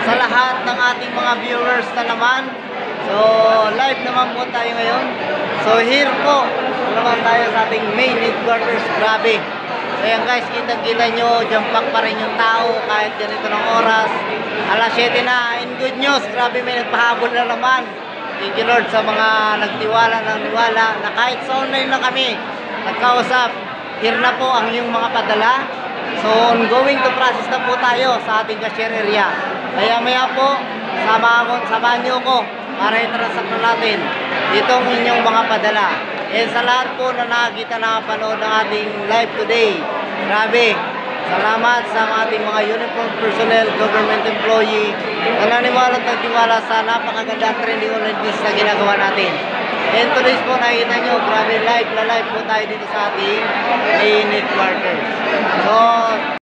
sa lahat ng ating mga viewers na naman. So, live naman po tayo ngayon. So, here po naman tayo sa ating main headquarters. Grabe. So, yan guys, kitang-kita nyo, jumpak pa rin yung tao kahit ganito ng oras. Alas 7 na. In good news, grabe may nagpahabol na naman. Thank you Lord sa mga nagtiwala ng niwala na kahit sa online na kami nagkausap. Here na po ang inyong mga padala. So, ongoing to process na po tayo sa ating cashier area. Kaya maya po, samahan nyo ko para i-transact na natin itong inyong mga padala. And sa lahat po na nakakita na panood ng ating live today, grabe, salamat sa ating mga uniform personnel, government employee, na naniwala at nagtiwala sa napakagandang trending online business na ginagawa natin. And today's po nakikita nyo, grabe live po tayo dito sa ating main headquarters. So,